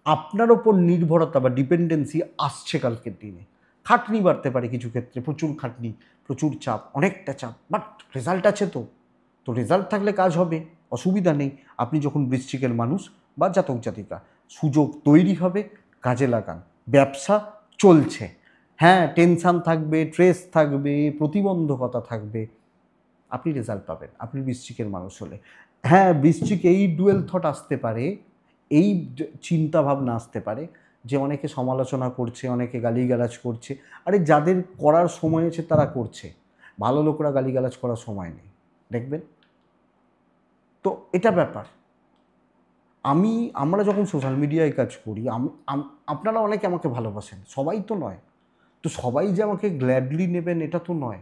আপনার ওপর নির্ভরতা বা ডিপেন্ডেন্সি আসছে কালকের দিনে। খাটনি বাড়তে পারে কিছু ক্ষেত্রে, প্রচুর খাটনি, প্রচুর চাপ, অনেকটা চাপ, বাট রেজাল্ট আছে। তো রেজাল্ট থাকলে কাজ হবে, অসুবিধা নেই। আপনি যখন বৃশ্চিকের মানুষ বা জাতক জাতিকা, সুযোগ তৈরি হবে, কাজে লাগান। ব্যবসা চলছে, হ্যাঁ টেনশান থাকবে, স্ট্রেস থাকবে, প্রতিবন্ধকতা থাকবে, আপনি রেজাল্ট পাবেন আপনি বৃশ্চিকের মানুষ হলে। হ্যাঁ, বৃশ্চিক এই ডুয়েল থট আসতে পারে, এই চিন্তা ভাবনা আসতে পারে যে অনেকে সমালোচনা করছে, অনেকে গালিগালাজ করছে, আরে যাদের করার সময় আছে তারা করছে, ভালো লোকরা গালিগালাজ করার সময় নেই, দেখবেন। তো এটা ব্যাপার। আমরা যখন সোশ্যাল মিডিয়ায় কাজ করি, আপনারা অনেকে আমাকে ভালোবাসেন, সবাই তো নয়, তো সবাই যে আমাকে গ্ল্যাডলি নেবেন এটা তো নয়।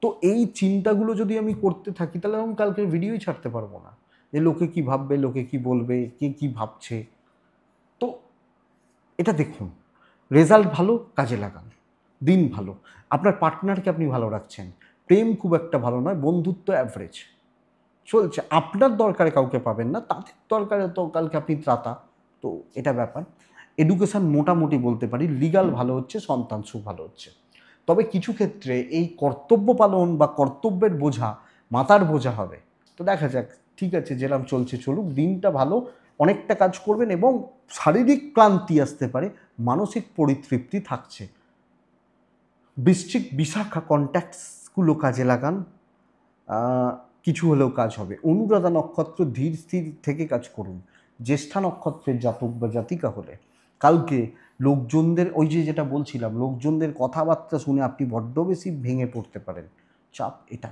তো এই চিন্তাগুলো যদি আমি করতে থাকি, তাহলে আমি কালকের ভিডিওই ছাড়তে পারবো না, যে লোকে কি ভাববে, লোকে কি বলবে, কে কি ভাবছে। তো এটা দেখুন, রেজাল্ট ভালো, কাজে লাগান, দিন ভালো, আপনার পার্টনারকে আপনি ভালো রাখছেন, প্রেম খুব একটা ভালো নয়, বন্ধুত্ব অ্যাভারেজ চলছে, আপনার দরকারে কাউকে পাবেন না, তাদের দরকারে তো কালকে আপনি ত্রাতা। তো এটা ব্যাপার। এডুকেশান মোটামুটি বলতে পারি, লিগাল ভালো হচ্ছে, সন্তান সুখ ভালো হচ্ছে। তবে কিছু ক্ষেত্রে এই কর্তব্য পালন বা কর্তব্যের বোঝা মাথার বোঝা হবে। তো দেখা যাক, ঠিক আছে, যেরকম চলছে চলুক, দিনটা ভালো, অনেকটা কাজ করবেন এবং শারীরিক ক্লান্তি আসতে পারে, মানসিক পরিতৃপ্তি থাকছে। বৃশ্চিক বিশাখা কন্ট্যাক্টসগুলো কাজে লাগান, কিছু হলেও কাজ হবে। অনুরাধা নক্ষত্র ধীর স্থির থেকে কাজ করুন। জ্যেষ্ঠা নক্ষত্রের জাতক বা জাতিকা হলে কালকে লোকজনদের, ওই যে যেটা বলছিলাম, লোকজনদের কথাবার্তা শুনে আপনি বড্ড বেশি ভেঙে পড়তে পারেন, চাপ এটা।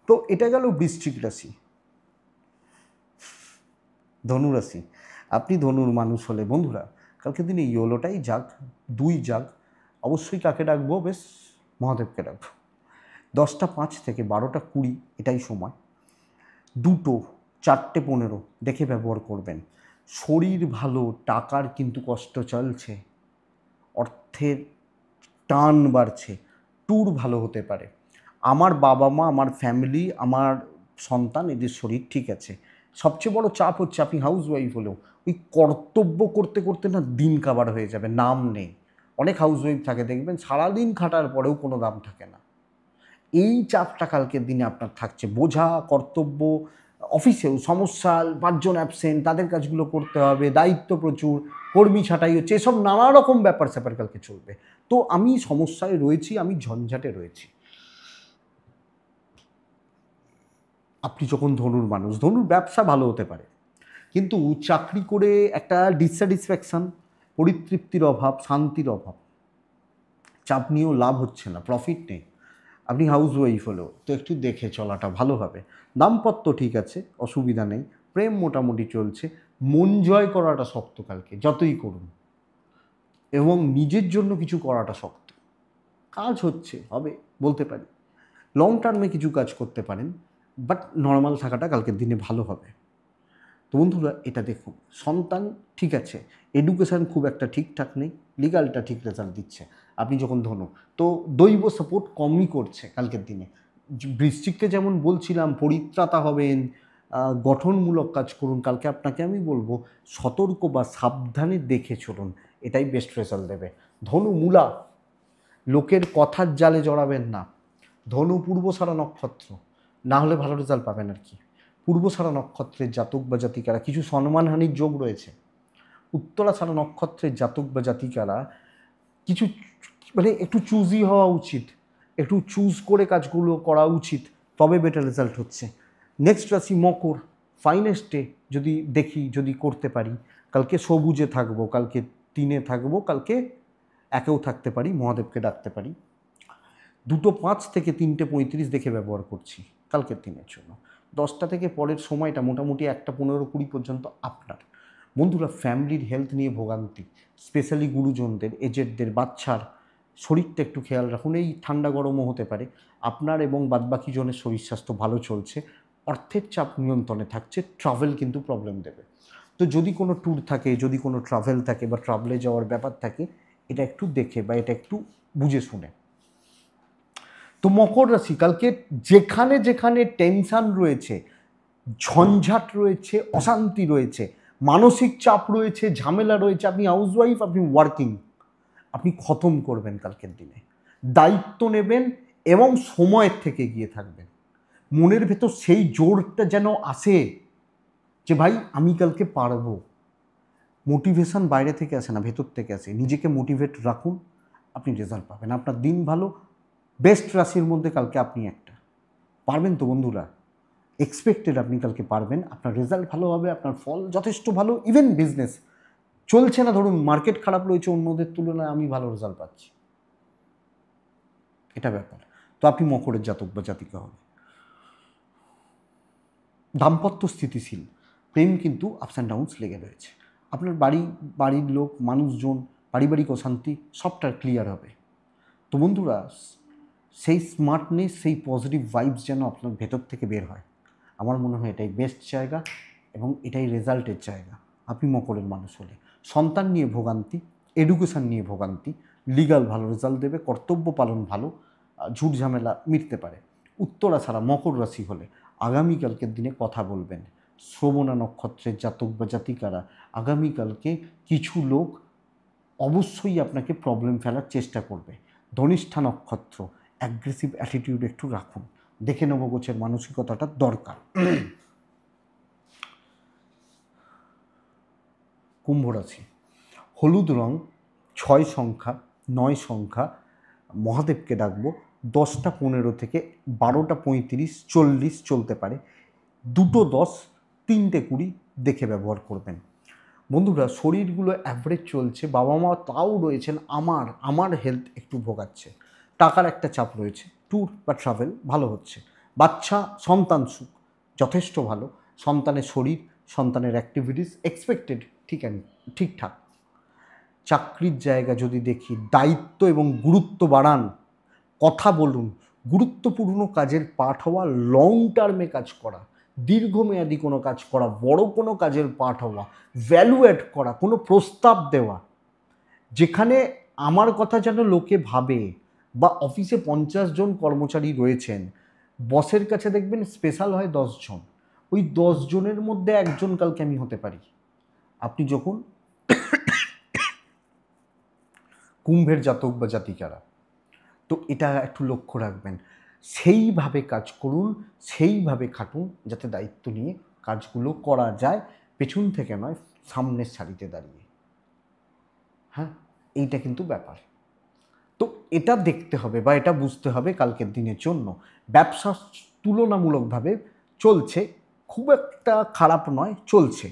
তো এটা গেল বৃশ্চিক রাশি। ধনুরাশি, আপনি ধনুর মানুষ হলে বন্ধুরা কালকে দিনে ইয়োলোটাই যাক, 2 যাক। অবশ্যই কাকে ডাকবো? বেশ, মহাদেবকে ডাকবো। 10টা 5 থেকে 12টা 20 এটাই সময়। 2টো 4টে 15 দেখে ব্যবহার করবেন। শরীর ভালো, টাকার কিন্তু কষ্ট চলছে, অর্থের টান বাড়ছে, ট্যুর ভালো হতে পারে। আমার বাবা মা, আমার ফ্যামিলি, আমার সন্তান, এদের শরীর ঠিক আছে। সবচেয়ে বড় চাপ হচ্ছে আপনি হাউস ওয়াইফ হলেও ওই কর্তব্য করতে করতে না দিন কাবার হয়ে যাবে, নাম নেই। অনেক হাউস ওয়াইফ থাকে দেখবেন সারাদিন খাটার পরেও কোনো দাম থাকে না। এই চাপটা কালকের দিনে আপনার থাকছে, বোঝা, কর্তব্য, অফিসেও সমস্যা, 5 জন অ্যাবসেন্ট, তাদের কাজগুলো করতে হবে, দায়িত্ব প্রচুর, কর্মী ছাঁটাই হচ্ছে, এসব নানা রকম ব্যাপার স্যাপার কালকে চলবে। তো আমি সমস্যায় রয়েছি, আমি ঝঞ্ঝাটে রয়েছি। আপনি যখন ধনুর মানুষ, ধনুর ব্যবসা ভালো হতে পারে, কিন্তু চাকরি করে একটা ডিসস্যাটিসফ্যাকশান, পরিতৃপ্তির অভাব, শান্তির অভাব, চাপ নিয়েও লাভ হচ্ছে না, প্রফিট নেই। আপনি হাউস ওয়াইফ হলেও তো একটু দেখে চলাটা ভালো হবে। দাম্পত্য ঠিক আছে, অসুবিধা নেই, প্রেম মোটামুটি চলছে। মন জয় করাটা শক্ত কালকে, যতই করুন, এবং নিজের জন্য কিছু করাটা শক্ত। কাজ হচ্ছে, হবে বলতে পারি। লং টার্মে কিছু কাজ করতে পারেন, বাট নর্মাল থাকাটা কালকের দিনে ভালো হবে। তো বন্ধুরা এটা দেখুন, সন্তান ঠিক আছে, এডুকেশান খুব একটা ঠিকঠাক নেই, লিগালটা ঠিক রেজাল্ট দিচ্ছে। আপনি যখন ধনু, তো দৈব সাপোর্ট কমই করছে কালকের দিনে। বৃশ্চিককে যেমন বলছিলাম পরিত্রাতা হবেন, গঠনমূলক কাজ করুন, কালকে আপনাকে আমি বলবো সতর্ক বা সাবধানে দেখে চলুন, এটাই বেস্ট রেজাল্ট দেবে। ধনু মূলা, লোকের কথার জালে জড়াবেন না। ধনু পূর্বসারা নক্ষত্র, না হলে ভালো রেজাল্ট পাবেন আর কি। পূর্বসারা নক্ষত্রের জাতক বা জাতিকারা কিছু সম্মানহানির যোগ রয়েছে। উত্তরাসারা নক্ষত্রের জাতক বা জাতিকারা কিছু মানে একটু চুজি হওয়া উচিত, একটু চুজ করে কাজগুলো করা উচিত, তবে বেটার রেজাল্ট হচ্ছে। নেক্সট রাশি মকর, ফাইনেস্টে যদি দেখি, যদি করতে পারি, কালকে সবুজে থাকবো, কালকে 3-এ থাকবো, কালকে 1-এও থাকতে পারি, মহাদেবকে ডাকতে পারি। 2টো 5 থেকে 3টে 35 দেখে ব্যবহার করছি কালকের দিনের জন্য। 10টা থেকে পরের সময়টা মোটামুটি 1টা 15-20 পর্যন্ত আপনার। বন্ধুরা ফ্যামিলির হেলথ নিয়ে ভোগান্তি, স্পেশালি গুরুজনদের, এজেডদের, বাচ্চার শরীরটা একটু খেয়াল রাখুন। এই ঠান্ডা গরমও হতে পারে। আপনার এবং বাদবাকি জনের শরীর স্বাস্থ্য ভালো চলছে, অর্থের চাপ নিয়ন্ত্রণে থাকছে, ট্রাভেল কিন্তু প্রবলেম দেবে। তো যদি কোনো ট্যুর থাকে, যদি কোনো ট্রাভেল থাকে বা ট্রাভেলে যাওয়ার ব্যাপার থাকে, এটা একটু দেখে বা এটা একটু বুঝে শুনে। তো মকর রাশি কালকে যেখানে যেখানে টেনশান রয়েছে, ঝঞ্ঝাট রয়েছে, অশান্তি রয়েছে, মানসিক চাপ রয়েছে, ঝামেলা রয়েছে, আপনি হাউসওয়াইফ, আপনি ওয়ার্কিং, আপনি খতম করবেন কালকের দিনে। দায়িত্ব নেবেন এবং সময়ের থেকে এগিয়ে থাকবেন। মনের ভেতর সেই জোরটা যেন আসে যে ভাই আমি কালকে পারবো। মোটিভেশন বাইরে থেকে আসে না, ভেতর থেকে আসে। নিজেকে মোটিভেট রাখুন, আপনি রেজাল্ট পাবেন, আপনার দিন ভালো। বেস্ট রাশির মধ্যে কালকে আপনি একটা, পারবেন তো বন্ধুরা? এক্সপেক্টেড আপনি কালকে পারবেন, আপনার রেজাল্ট ভালো হবে, আপনার ফল যথেষ্ট ভালো। ইভেন বিজনেস চলছে না, ধরুন মার্কেট খারাপ রয়েছে অন্যদের তুলনায়, আমি ভালো রেজাল্ট পাচ্ছি, এটা ব্যাপার। তো আপনি মকরের জাতক বা জাতিকা হবে। দাম্পত্য স্থিতিশীল, প্রেম কিন্তু আপস অ্যান্ড ডাউনস লেগে রয়েছে। আপনার বাড়ির লোক, মানুষজন, পারিবারিক অশান্তি সবটা ক্লিয়ার হবে। তো বন্ধুরা সেই স্মার্টনেস, সেই পজিটিভ ভাইবস যেন আপনার ভেতর থেকে বের হয়, আমার মনে হয় এটাই বেস্ট জায়গা এবং এটাই রেজাল্টের জায়গা। আপনি মকরের মানুষ হলে সন্তান নিয়ে ভোগান্তি, এডুকেশান নিয়ে ভোগান্তি, লিগাল ভালো রেজাল্ট দেবে, কর্তব্য পালন ভালো, ঝুট ঝামেলা মিটতে পারে। উত্তরা ছাড়া মকর রাশি হলে আগামীকালকের দিনে কথা বলবেন। শ্রবণা নক্ষত্রের জাতক বা জাতিকারা আগামীকালকে কিছু লোক অবশ্যই আপনাকে প্রবলেম ফেলার চেষ্টা করবে। ধনিষ্ঠা নক্ষত্র, অ্যাগ্রেসিভ অ্যাটিটিউড একটু রাখুন। দেখে নেব গোছের মানসিকতাটা দরকার। কুম্ভ রাশি, হলুদ রং, 6 সংখ্যা, 9 সংখ্যা, মহাদেবকে ডাকবো। 10টা 15 থেকে 12টা 35 40 চলতে পারে, 2টো 10, 3টে 20 দেখে ব্যবহার করবেন। বন্ধুরা, শরীরগুলো অ্যাভারেজ চলছে, বাবা মা তাও রয়েছেন, আমার হেলথ একটু ভোগাচ্ছে, টাকার একটা চাপ রয়েছে, ট্যুর বা ট্রাভেল ভালো হচ্ছে, বাচ্চা সন্তান সুখ যথেষ্ট ভালো, সন্তানের শরীর, সন্তানের অ্যাক্টিভিটিস এক্সপেক্টেড ঠিকঠাক। চাকরির জায়গা যদি দেখি, দায়িত্ব এবং গুরুত্ব বাড়ান, কথা বলুন, গুরুত্বপূর্ণ কাজের পার্ট হওয়া, লং টার্মে কাজ করা, দীর্ঘমেয়াদী কোনো কাজ করা, বড় কোনো কাজের পার্ট হওয়া, ভ্যালু অ্যাড করা, কোনো প্রস্তাব দেওয়া, যেখানে আমার কথা যেন লোকে ভাবে। বা অফিসে 50 জন কর্মচারী রয়েছেন, বসের কাছে দেখবেন স্পেশাল হয় 10 জন, ওই 10 জনের মধ্যে একজন কালকে আমি হতে পারি। আপনি যখন কুম্ভের জাতক বা জাতিকারা, তো এটা একটু লক্ষ্য রাখবেন, সেইভাবে কাজ করুন, সেইভাবে খাটুন, যাতে দায়িত্ব নিয়ে কাজগুলো করা যায়, পেছন থেকে নয়, সামনের সারিতে দাঁড়িয়ে। হ্যাঁ, এইটা কিন্তু ব্যাপার। তো এটা দেখতে হবে বা এটা বুঝতে হবে কালকের দিনের জন্য। ব্যবসা তুলনামূলকভাবে চলছে, খুব একটা খারাপ নয়, চলছে।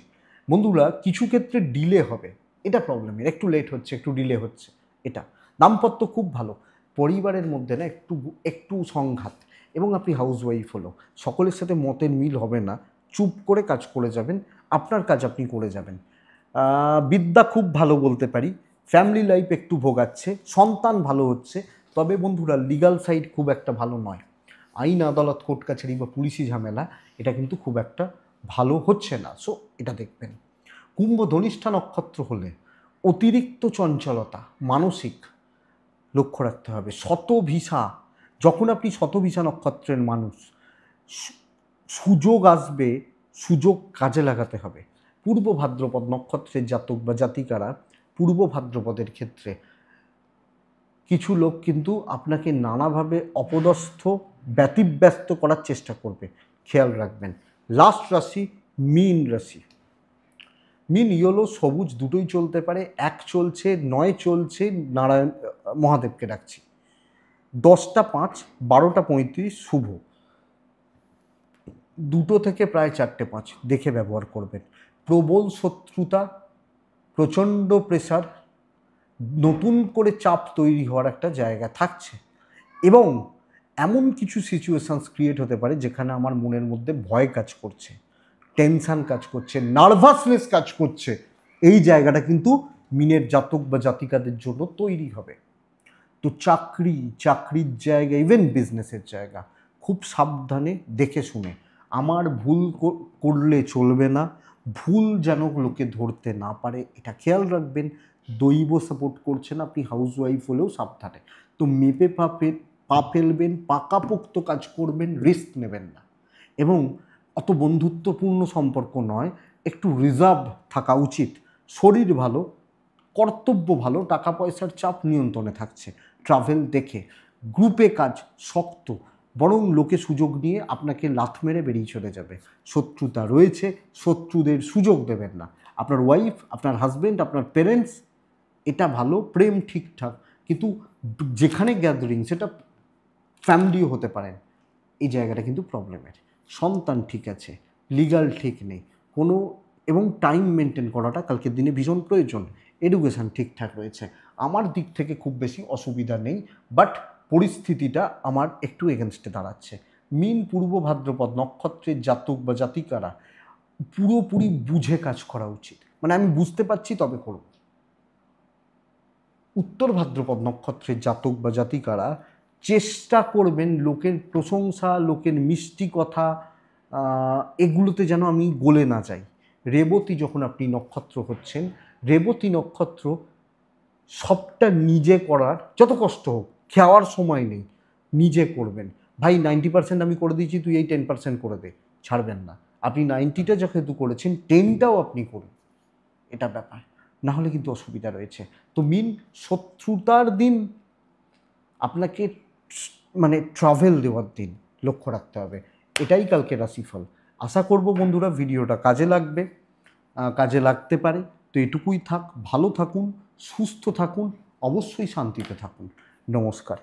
বন্ধুরা, কিছু ক্ষেত্রে ডিলে হবে, এটা প্রবলেমের, একটু লেট হচ্ছে, একটু ডিলে হচ্ছে, এটা। দাম্পত্য খুব ভালো, পরিবারের মধ্যে না একটু একটু সংঘাত, এবং আপনি হাউসওয়াইফ হলো, সকলের সাথে মতের মিল হবে না, চুপ করে কাজ করে যাবেন, আপনার কাজ আপনি করে যাবেন। বিদ্যা খুব ভালো বলতে পারি, ফ্যামিলি লাইফ একটু ভোগাচ্ছে, সন্তান ভালো হচ্ছে, তবে বন্ধুরা লিগাল সাইড খুব একটা ভালো নয়, আইন আদালত কোর্ট কাছারি বা পুলিশি ঝামেলা এটা কিন্তু খুব একটা ভালো হচ্ছে না, সো এটা দেখবেন। কুম্ভ ধনিষ্ঠা নক্ষত্র হলে অতিরিক্ত চঞ্চলতা, মানসিক লক্ষ্য রাখতে হবে। শতভিসা, যখন আপনি শতভিসা নক্ষত্রের মানুষ, সুযোগ আসবে, সুযোগ কাজে লাগাতে হবে। পূর্ব ভাদ্রপদ নক্ষত্রের জাতক বা জাতিকারা, পূর্ব ভাদ্রপদের ক্ষেত্রে কিছু লোক কিন্তু আপনাকে নানাভাবে অপদস্থ, ব্যতিব্যস্ত করার চেষ্টা করবে, খেয়াল রাখবেন। লাস্ট রাশি মীন রাশি। মীন ইয়েলো সবুজ দুটোই চলতে পারে, 1 চলছে, 9 চলছে, নারায়ণ মহাদেবকে ডাকছি। 10টা 5, 12টা 35 শুভ, 2টো থেকে প্রায় 4টে 5 দেখে ব্যবহার করবেন। প্রবল শত্রুতা, প্রচণ্ড প্রেসার, নতুন করে চাপ তৈরি হওয়ার একটা জায়গা থাকছে, এবং এমন কিছু সিচুয়েশানস ক্রিয়েট হতে পারে যেখানে আমার মনের মধ্যে ভয় কাজ করছে, টেনশান কাজ করছে, নার্ভাসনেস কাজ করছে, এই জায়গাটা কিন্তু মিনের জাতক বা জাতিকাদের জন্য তৈরি হবে। তো চাকরির জায়গা, ইভেন বিজনেসের জায়গা, খুব সাবধানে দেখে শুনে, আমার ভুল করলে চলবে না, ভুল যেন লোকে ধরতে না পারে, এটা খেয়াল রাখবেন। দৈব সাপোর্ট করছে না, আপনি হাউসওয়াইফ হলেও সাবধানে। তো মেপে পা ফেলবেন, পাকাপোক্ত কাজ করবেন, রিস্ক নেবেন না, এবং অত বন্ধুত্বপূর্ণ সম্পর্ক নয়, একটু রিজার্ভ থাকা উচিত। শরীর ভালো, কর্তব্য ভালো, টাকা পয়সার চাপ নিয়ন্ত্রণে থাকছে, ট্রাভেল দেখে, গ্রুপে কাজ শক্ত, বরং লোকে সুযোগ নিয়ে আপনাকে লাথ মেরে বেরিয়ে চলে যাবে। শত্রুতা রয়েছে, শত্রুদের সুযোগ দেবেন না। আপনার ওয়াইফ, আপনার হাজব্যান্ড, আপনার পেরেন্টস, এটা ভালো, প্রেম ঠিকঠাক, কিন্তু যেখানে গ্যাদারিং সেটা ফ্যামিলিও হতে পারেন, এই জায়গাটা কিন্তু প্রবলেমের। সন্তান ঠিক আছে, লিগাল ঠিক নেই কোনো, এবং টাইম মেনটেন করাটা কালকের দিনে ভীষণ প্রয়োজন। এডুকেশান ঠিকঠাক রয়েছে, আমার দিক থেকে খুব বেশি অসুবিধা নেই, বাট পরিস্থিতিটা আমার একটু এগেনস্টে দাঁড়াচ্ছে। মীন পূর্ব ভাদ্রপদ নক্ষত্রের জাতক বা জাতিকারা পুরোপুরি বুঝে কাজ করা উচিত, মানে আমি বুঝতে পারছি তবে করব। উত্তর ভাদ্রপদ নক্ষত্রের জাতক বা জাতিকারা চেষ্টা করবেন লোকের প্রশংসা, লোকের মিষ্টি কথা, এগুলোতে যেন আমি গলে না যাই। রেবতী যখন আপনি নক্ষত্র হচ্ছেন, রেবতী নক্ষত্র সবটা নিজে করার, যত কষ্ট হোক, খাওয়ার সময় নেই, নিজে করবেন। ভাই 90% আমি করে দিয়েছি, তুই এই 10% করে দে, ছাড়বেন না। আপনি 90টা যেহেতু করেছেন, 10টাও আপনি করুন, এটা ব্যাপার, না হলে কিন্তু অসুবিধা রয়েছে। তো মিন শত্রুতার দিন, আপনাকে মানে ট্রাভেল দেওয়ার দিন, লক্ষ্য রাখতে হবে। এটাই কালকে রাশিফল। আশা করব বন্ধুরা ভিডিওটা কাজে লাগবে, কাজে লাগতে পারে। তো এটুকুই থাক, ভালো থাকুন, সুস্থ থাকুন, অবশ্যই শান্তিতে থাকুন। নমস্কার।